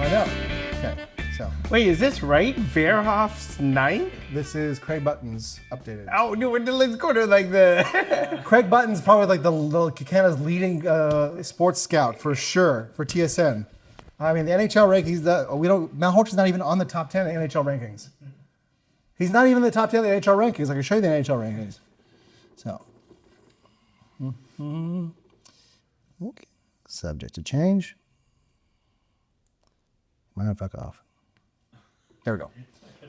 I know. Okay, so. Wait, is this right? Verhoff's 9th? This is Craig Button's updated. Oh, no, let's go to like the... Craig Button's probably like the Canada's leading sports scout for sure for TSN. I mean, the NHL rankings, Malhotra's not even on the top 10 of the NHL rankings. He's not even in the top 10 of the NHL rankings. I can show you the NHL rankings. So. Okay. Subject to change. Man, fuck off. There we go.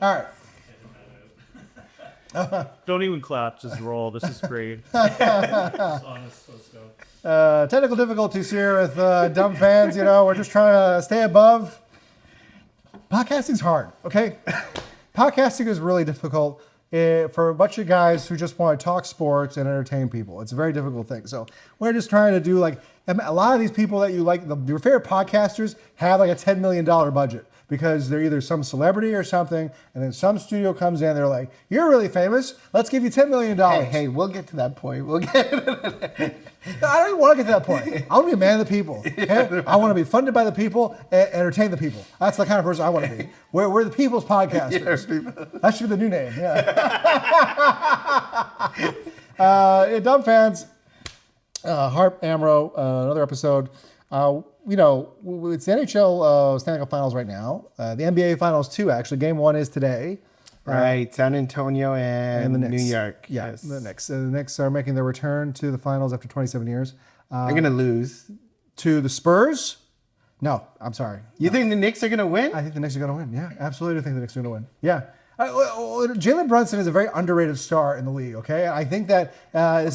All right. Don't even clap, just roll. This is great. Just honest, let's go. Technical difficulties here with DumbFans. We're just trying to stay above. Podcasting's hard, okay? Podcasting is really difficult for a bunch of guys who just want to talk sports and entertain people. It's a very difficult thing. So we're just trying to do like, a lot of these people that you like, your favorite podcasters have like a $10 million budget because they're either some celebrity or something, and then some studio comes in, they're like, you're really famous, let's give you $10 million. Hey, we'll get to that point. I don't even want to get to that point. I want to be a man of the people. Okay? I want to be funded by the people and entertain the people. That's the kind of person I want to be. We're the people's podcasters. That should be the new name. Yeah. DumbFans, Harp Amro, another episode. It's the NHL Stanley Cup Finals right now. The NBA Finals too, actually. Game 1 is today. Right, San Antonio and the Knicks. New York. Yeah, yes. the Knicks. The Knicks are making their return to the finals after 27 years. They're going to lose. To the Spurs? No, I'm sorry. You think the Knicks are going to win? I think the Knicks are going to win. Yeah, absolutely think the Knicks are going to win. Yeah. Jalen Brunson is a very underrated star in the league, okay? I think that...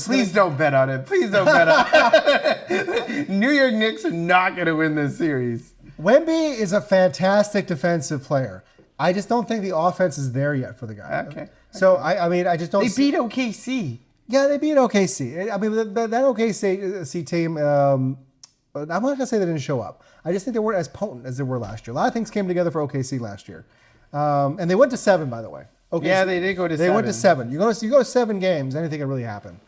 Please don't bet on it. Please don't bet on it. New York Knicks are not going to win this series. Wemby is a fantastic defensive player. I just don't think the offense is there yet for the guy. Okay. So, I just don't... They beat OKC. Yeah, they beat OKC. I mean, that OKC team... I'm not going to say they didn't show up. I just think they weren't as potent as they were last year. A lot of things came together for OKC last year. And they went to 7, by the way. OKC, yeah, they did go to 7. They went to 7. You go to 7 games, anything can really happen.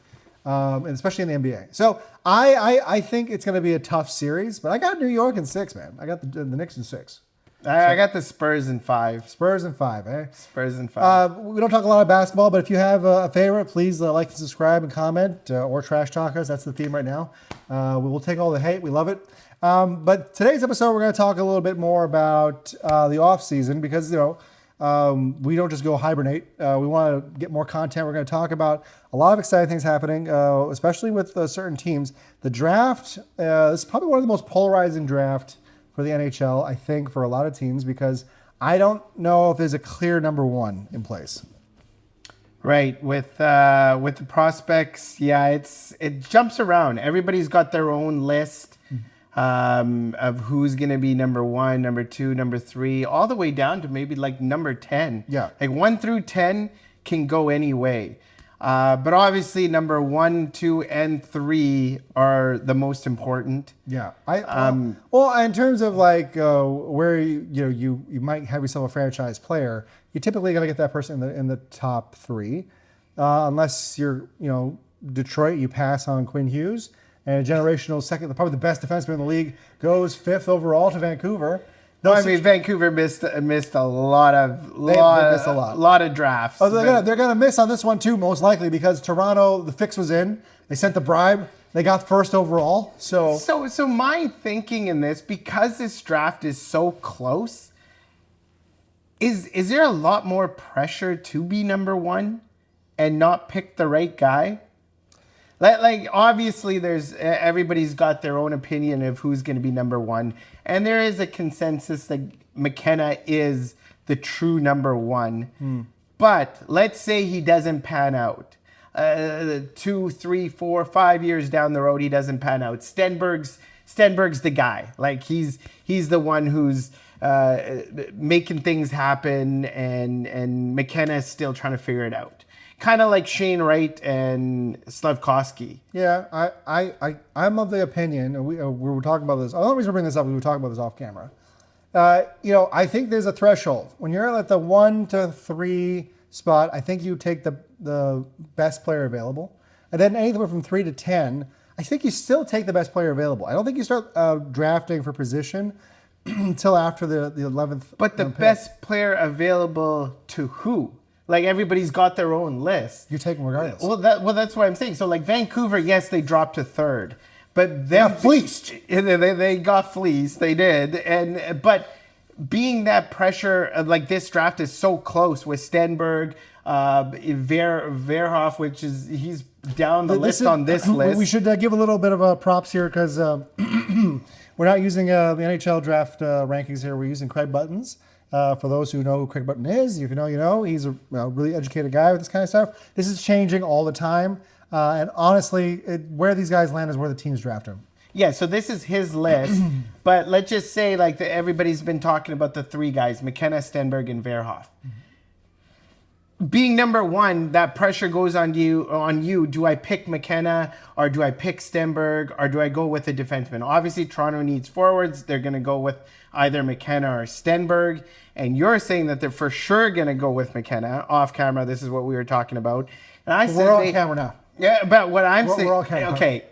And especially in the NBA. So I think it's going to be a tough series, but I got New York in 6, man. I got the Knicks in 6. I got the Spurs in 5. Spurs in 5, eh? Spurs in 5. We don't talk a lot of basketball, but if you have a favorite, please like and subscribe and comment or trash talk us. That's the theme right now. We will take all the hate. We love it. But today's episode, we're going to talk a little bit more about the off season because, we don't just go hibernate. We want to get more content. We're going to talk about a lot of exciting things happening, especially with certain teams. The draft is probably one of the most polarizing draft for the NHL, I think, for a lot of teams because I don't know if there's a clear number 1 in place. Right, with the prospects, yeah, it jumps around. Everybody's got their own list of who's going to be number 1, number 2, number 3, all the way down to maybe like number 10. Yeah, like 1 through 10 can go any way. But obviously, number 1, 2, and 3 are the most important. Yeah. Well, in terms of like where you might have yourself a franchise player, you're typically going to get that person in the top 3, unless you're Detroit. You pass on Quinn Hughes, and a generational second, probably the best defenseman in the league, goes 5th overall to Vancouver. No, I mean Vancouver missed a lot of drafts. Oh, they're gonna miss on this one too, most likely because Toronto, the fix was in. They sent the bribe. They got 1st overall. So my thinking in this, because this draft is so close, is there a lot more pressure to be number 1 and not pick the right guy? Like obviously, everybody's got their own opinion of who's going to be number 1, and there is a consensus that McKenna is the true number 1. But let's say he doesn't pan out. 2, 3, 4, 5 years down the road, he doesn't pan out. Stenberg's the guy. Like he's the one who's making things happen, and McKenna is still trying to figure it out. Kind of like Shane Wright and Slavkovsky. Yeah, I'm of the opinion, and we were talking about this. The only reason we bring this up is we were talking about this off camera. I think there's a threshold. When you're at the 1 to 3 spot, I think you take the best player available. And then anything from 3 to 10, I think you still take the best player available. I don't think you start drafting for position until after the 11th. But the best player available to who? Like everybody's got their own list. You take them regardless. Well, that's what I'm saying. So like Vancouver, yes, they dropped to third, but They got fleeced. They got fleeced. They did, but being that pressure, like this draft is so close with Stenberg, Verhoff, which is he's down the list on this list. We should give a little bit of props here because we're not using the NHL draft rankings here. We're using Craig Buttons. For those who know who Craig Button is, if you know, you know. He's a really educated guy with this kind of stuff. This is changing all the time. And honestly, where these guys land is where the teams draft them. Yeah, so this is his list. But let's just say like everybody's been talking about the three guys, McKenna, Stenberg, and Verhoff. Being number one, that pressure goes on you. Do I pick McKenna or do I pick Stenberg or do I go with a defenseman? Obviously, Toronto needs forwards. They're going to go with either McKenna or Stenberg. And you're saying that they're for sure going to go with McKenna. Off camera, this is what we were talking about. And I said we're on camera now. Yeah, but what I'm saying... We're on camera. Okay.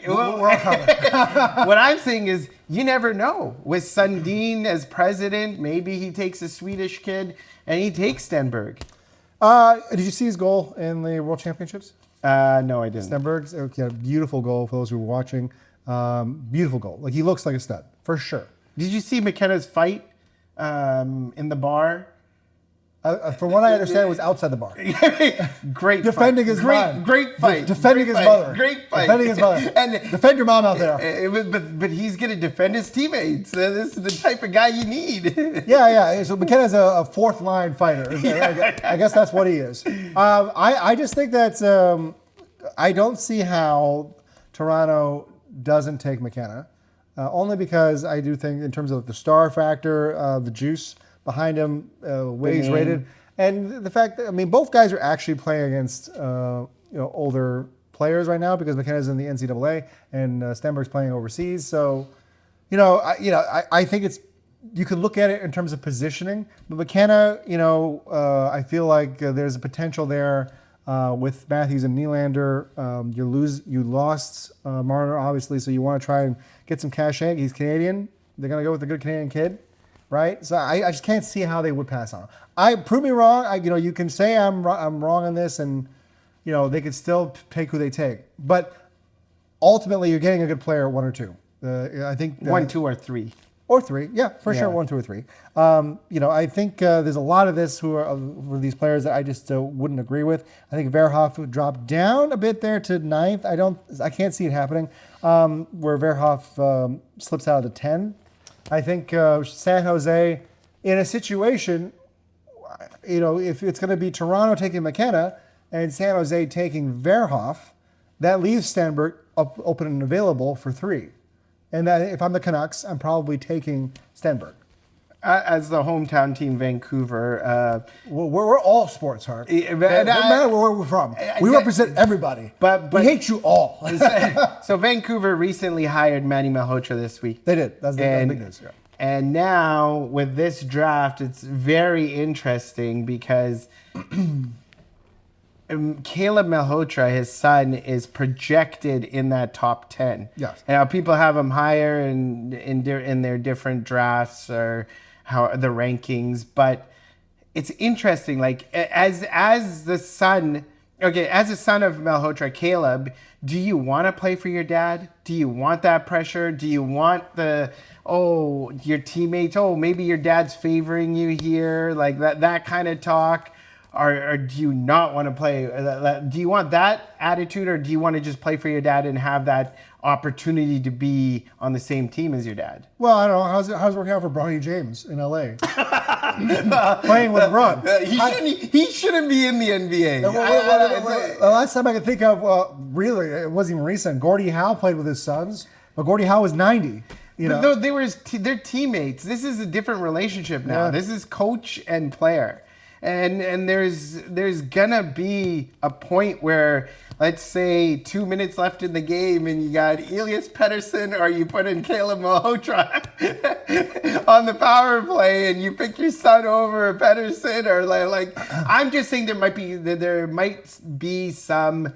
We're on camera. What I'm saying is you never know. With Sundin as president, maybe he takes a Swedish kid and he takes Stenberg. Did you see his goal in the World Championships? No, I didn't. Stenberg's a beautiful goal for those who were watching. Beautiful goal. Like he looks like a stud for sure. Did you see McKenna's fight in the bar? From what I understand, it was outside the bar. Great defending fight. his mom. Great fight. Defending his mother. Great fight. Defending his mother. And defend your mom out there. But he's going to defend his teammates. This is the type of guy you need. Yeah. So McKenna's a fourth line fighter. I guess that's what he is. I just think that I don't see how Toronto doesn't take McKenna. Only because I do think in terms of the star factor, the juice behind him, way he's rated, and the fact that both guys are actually playing against older players right now because McKenna's in the NCAA and Stenberg's playing overseas. So, I think it's you could look at it in terms of positioning, but McKenna, I feel like there's a potential there with Matthews and Nylander. You lost Marner obviously, so you want to try and get some cachet. He's Canadian. They're gonna go with a good Canadian kid. Right, so I just can't see how they would pass on. Prove me wrong. You can say I'm wrong on this, and they could still take who they take. But ultimately, you're getting a good player, one or two. I think 1, 2, or 3. Or 3, yeah, for sure, 1, 2, or 3. I think there's a lot of this who are these players that I just wouldn't agree with. I think Verhoff would drop down a bit there to 9th. I can't see it happening. Where Verhoff slips out of the 10. I think San Jose, in a situation, if it's going to be Toronto taking McKenna and San Jose taking Verhoff, that leaves Stenberg open and available for 3. And that if I'm the Canucks, I'm probably taking Stenberg. As the hometown team, Vancouver. We're all sports, Hart. No matter where we're from. We represent everybody. But we hate you all. So Vancouver recently hired Manny Malhotra this week. They did. That's the big news. Yeah. And now with this draft, it's very interesting because Caleb Malhotra, his son, is projected in that top 10. Yes. Now people have him higher in their different drafts or the rankings, but it's interesting. Like as the son of Malhotra, Caleb, do you want to play for your dad? Do you want that pressure? Do you want your teammates? Oh, maybe your dad's favoring you here, like that kind of talk. Or do you not want to play? Do you want that attitude, or do you want to just play for your dad and have that opportunity to be on the same team as your dad? Well, I don't know. How's it working out for Bronny James in LA? Playing with LeBron. He shouldn't be in the NBA. The last time I could think of, really, it wasn't even recent. Gordie Howe played with his sons, but Gordie Howe was 90. No, they're teammates. This is a different relationship now. Yeah. This is coach and player. And there's gonna be a point where, let's say, 2 minutes left in the game and you got Elias Pettersson or you put in Caleb Malhotra on the power play and you pick your son over Pettersson, or like I'm just saying there might be some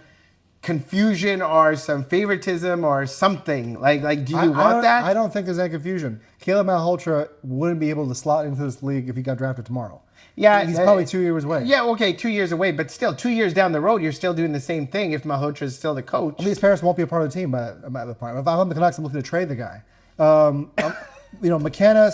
confusion or some favoritism or something? Like, do you want that? I don't think there's any confusion. Caleb Malhotra wouldn't be able to slot into this league if he got drafted tomorrow. Yeah, he's probably 2 years away. Yeah, okay, 2 years away, but still, 2 years down the road, you're still doing the same thing if Malhotra is still the coach. I mean, his parents won't be a part of the team by the point. If I'm the Canucks, I'm looking to trade the guy. McKenna.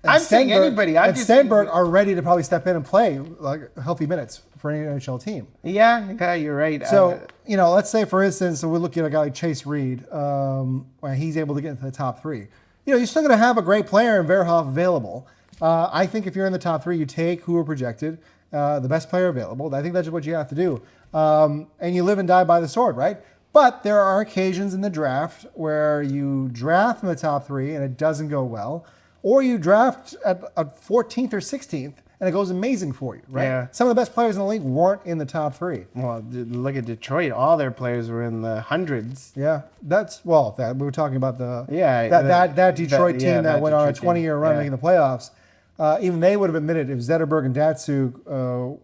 I'm saying anybody. I'm just Stenberg are ready to probably step in and play like healthy minutes for any NHL team. Yeah, you're right. So, let's say, for instance, we're looking at a guy like Chase Reed, where he's able to get into the top three. You're still going to have a great player in Verhoff available. I think if you're in the top three, you take who are projected, the best player available. I think that's what you have to do. And you live and die by the sword, right? But there are occasions in the draft where you draft in the top three and it doesn't go well, or you draft at 14th or 16th and it goes amazing for you, right? Yeah. Some of the best players in the league weren't in the top three. Well, look at Detroit. All their players were in the hundreds. Yeah, we were talking about that Detroit team that went on a 20-year run making the playoffs. Even they would have admitted if Zetterberg and Datsuk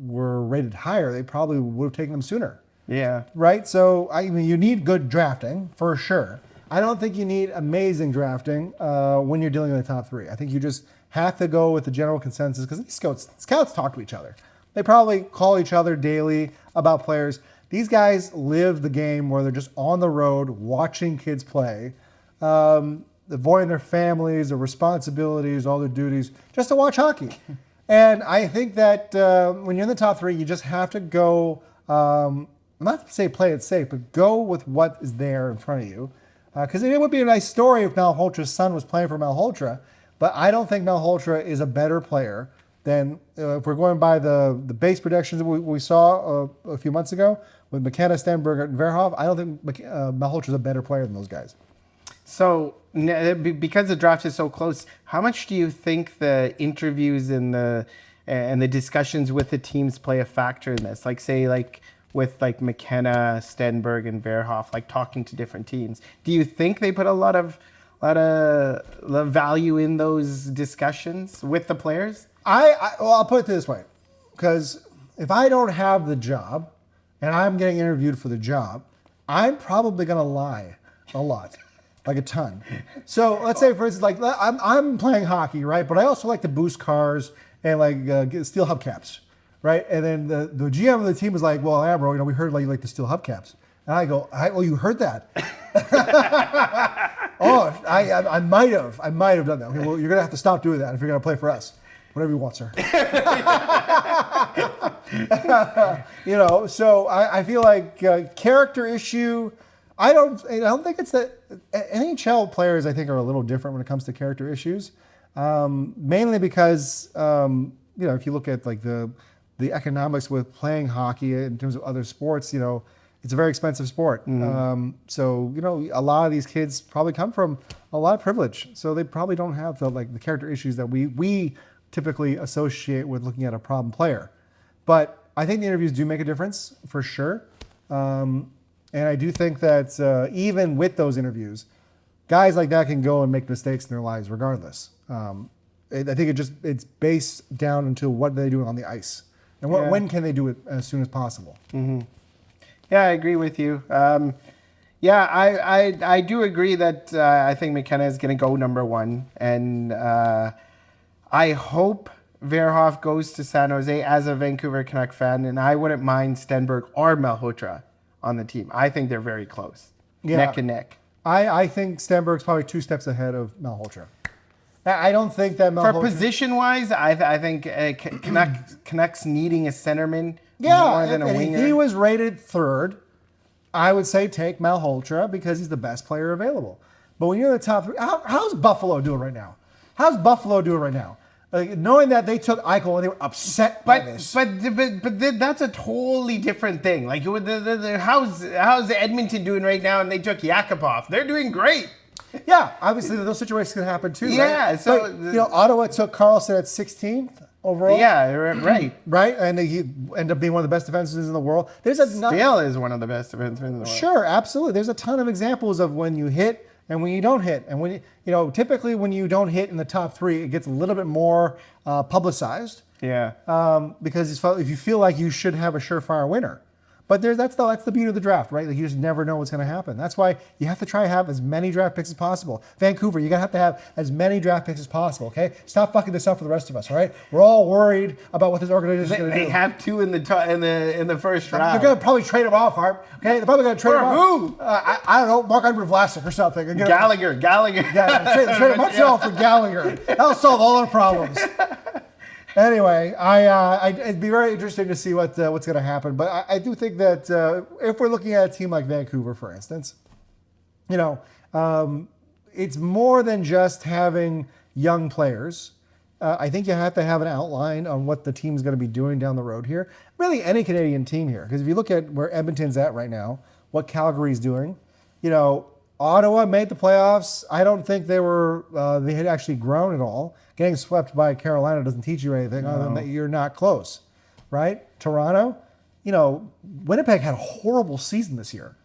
were rated higher, they probably would have taken them sooner. Yeah. Right? So, you need good drafting, for sure. I don't think you need amazing drafting when you're dealing with the top three. I think you just have to go with the general consensus because these scouts talk to each other. They probably call each other daily about players. These guys live the game where they're just on the road watching kids play, avoiding their families, their responsibilities, all their duties, just to watch hockey. And I think that when you're in the top three, you just have to go, not to say play it safe, but go with what is there in front of you. Because it would be a nice story if Malholtra's son was playing for Malhotra, but I don't think Malhotra is a better player than, if we're going by the base projections that we saw a few months ago with McKenna, Stenberg, and Verhoff, I don't think Malhotra's a better player than those guys. So, because the draft is so close, how much do you think the interviews and the discussions with the teams play a factor in this? With McKenna, Stenberg, and Verhoff, talking to different teams. Do you think they put a lot of value in those discussions with the players? I'll put it this way, because if I don't have the job and I'm getting interviewed for the job, I'm probably going to lie a lot. Like a ton. So let's say, for instance, I'm playing hockey, right? But I also like to boost cars and get steel hubcaps, right? And then the GM of the team was like, "Well, yeah, bro, we heard you like the steel hubcaps." And I go, "Oh, you heard that?" Oh, I might have done that. Okay, well, you're gonna have to stop doing that if you're gonna play for us. Whatever you want, sir. So I feel like character issue. I don't think it's that. NHL players, I think, are a little different when it comes to character issues, mainly because if you look at the economics with playing hockey in terms of other sports, it's a very expensive sport. Mm-hmm. So a lot of these kids probably come from a lot of privilege, so they probably don't have the character issues that we typically associate with looking at a problem player. But I think the interviews do make a difference for sure. And I do think that even with those interviews, guys like that can go and make mistakes in their lives regardless. I think it's based down into what they're doing on the ice. And when can they do it as soon as possible? Mm-hmm. Yeah, I agree with you. I do agree that I think McKenna is going to go number one. And I hope Verhoff goes to San Jose as a Vancouver Canuck fan. And I wouldn't mind Stenberg or Malhotra on the team. I think they're very close, neck and neck. I think Stenberg's probably 2 steps ahead of Malhotra. I don't think that Malhotra... For position-wise, I think Canucks needing a centerman more than a winger. If he was rated 3rd, I would say take Malhotra because he's the best player available. But when you're in the top 3, how's Buffalo doing right now? Knowing that they took Eichel and they were upset by this. But that's a totally different thing. How's Edmonton doing right now? And they took Yakupov. They're doing great. Yeah, obviously those situations can happen too. Yeah, right? So Ottawa took Carlson at 16th overall. Yeah, right. Right, and he ended up being one of the best defensemen in the world. Still is one of the best defensemen in the world. Sure, absolutely. There's a ton of examples of when you hit and when you don't hit. And when typically when you don't hit in the top 3, it gets a little bit more publicized. Yeah. Because if you feel like you should have a surefire winner. But that's the beauty of the draft, right? Like you just never know what's going to happen. That's why you have to try to have as many draft picks as possible. Vancouver, you're going to have as many draft picks as possible, okay? Stop fucking this up for the rest of us, all right? We're all worried about what this organization is going to do. They have 2 in the first round. They're going to probably trade him off, Harp. Okay? They're probably going to trade him off. Who? I don't know, Marc-Andre Vlasic or something. Gallagher. Yeah, trade Montreal for Gallagher. That'll solve all our problems. Anyway, it'd be very interesting to see what's going to happen. But I do think that if we're looking at a team like Vancouver, for instance, it's more than just having young players. I think you have to have an outline on what the team's going to be doing down the road here. Really, any Canadian team here, because if you look at where Edmonton's at right now, what Calgary's doing, Ottawa made the playoffs. I don't think they had actually grown at all. Getting swept by Carolina doesn't teach you anything other than that you're not close, right? Toronto, Winnipeg had a horrible season this year.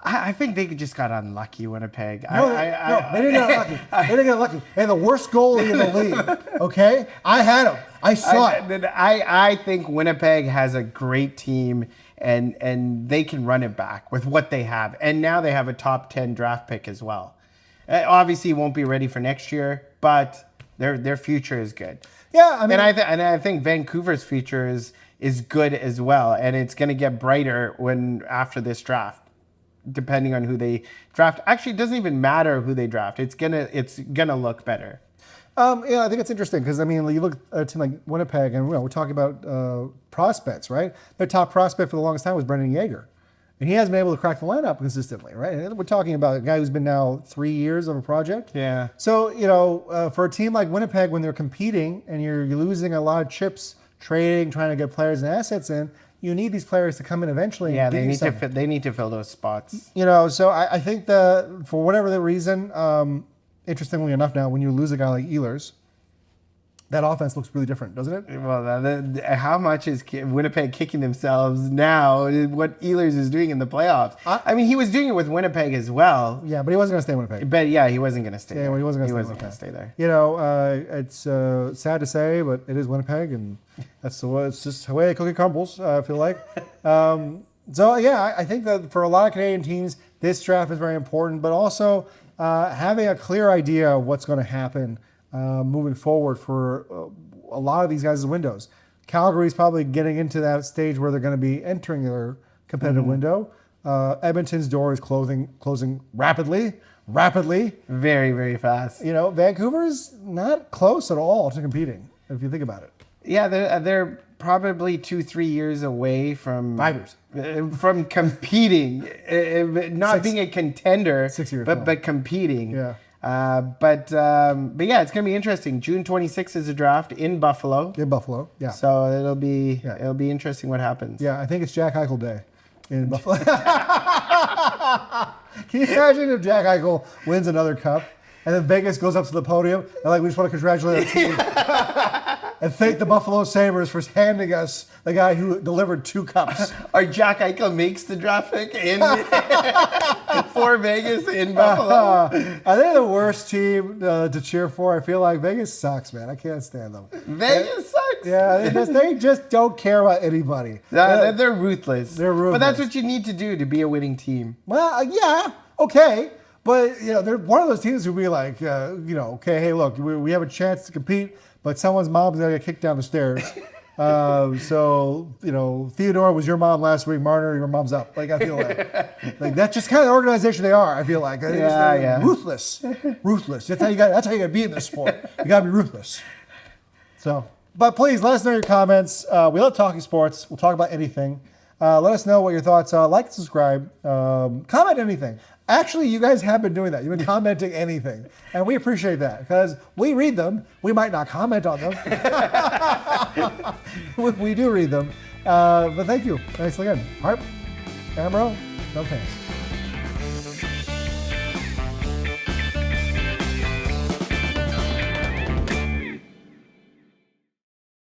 I think they just got unlucky, Winnipeg. No, they didn't get unlucky. They didn't get unlucky. They had the worst goalie in the league, okay? I had him. I saw it. I think Winnipeg has a great team, and they can run it back with what they have. And now they have a top 10 draft pick as well. Obviously, won't be ready for next year, but their future is good. Yeah, I mean, and I think Vancouver's future is good as well, and it's going to get brighter after this draft, depending on who they draft. Actually, it doesn't even matter who they draft. It's gonna look better. I think it's interesting because, you look at a team like Winnipeg, and we're talking about prospects, right? Their top prospect for the longest time was Brendan Yeager. And he hasn't been able to crack the lineup consistently, right? And we're talking about a guy who's been now 3 years of a project. Yeah. So, for a team like Winnipeg, when they're competing and you're losing a lot of chips, trading, trying to get players and assets in, you need these players to come in eventually. Yeah, they need to fill those spots. So I think that for whatever the reason, interestingly enough now, when you lose a guy like Ehlers, that offense looks really different, doesn't it? Well, how much is Winnipeg kicking themselves now? What Ehlers is doing in the playoffs? He was doing it with Winnipeg as well. Yeah, but he wasn't going to stay in Winnipeg. But yeah, he wasn't going to stay there. Well, he wasn't going to stay there. It's sad to say, but it is Winnipeg, and it's just the way a cookie crumbles, I feel like. I think that for a lot of Canadian teams, this draft is very important, but also having a clear idea of what's going to happen moving forward for a lot of these guys' windows. Calgary's probably getting into that stage where they're going to be entering their competitive window. Edmonton's door is closing rapidly. Very, very fast. Vancouver's not close at all to competing, if you think about it. Yeah, they're probably 2-3 years away from 5 years from competing, not being a contender, 6 years, but competing. Yeah. But yeah, it's gonna be interesting. June 26th is a draft in Buffalo. Yeah. So it'll be interesting what happens. Yeah, I think it's Jack Eichel Day in Buffalo. Can you imagine if Jack Eichel wins another cup and then Vegas goes up to the podium and we just want to congratulate our team and thank the Buffalo Sabres for handing us the guy who delivered 2 cups. Or Jack Eichel makes the draft pick for Vegas in Buffalo. Are they the worst team to cheer for? I feel like Vegas sucks, man. I can't stand them. Vegas sucks. Yeah, they just don't care about anybody. They're ruthless. They're ruthless. But that's what you need to do to be a winning team. Well, yeah, okay. But, they're one of those teams who be like, okay, hey, look, we have a chance to compete, but someone's mom's going to get kicked down the stairs. Theodore was your mom last week. Marner, your mom's up. I feel like that's just kind of the organization they are. I feel like they're ruthless. That's how you got to be in this sport. You got to be ruthless. So, but please let us know your comments. We love talking sports. We'll talk about anything. Let us know what your thoughts are. Like, subscribe, comment anything. Actually, you guys have been doing that. You've been commenting anything. And we appreciate that because we read them. We might not comment on them. We do read them. But thank you. Thanks again. Harp, Amro, DumbFans.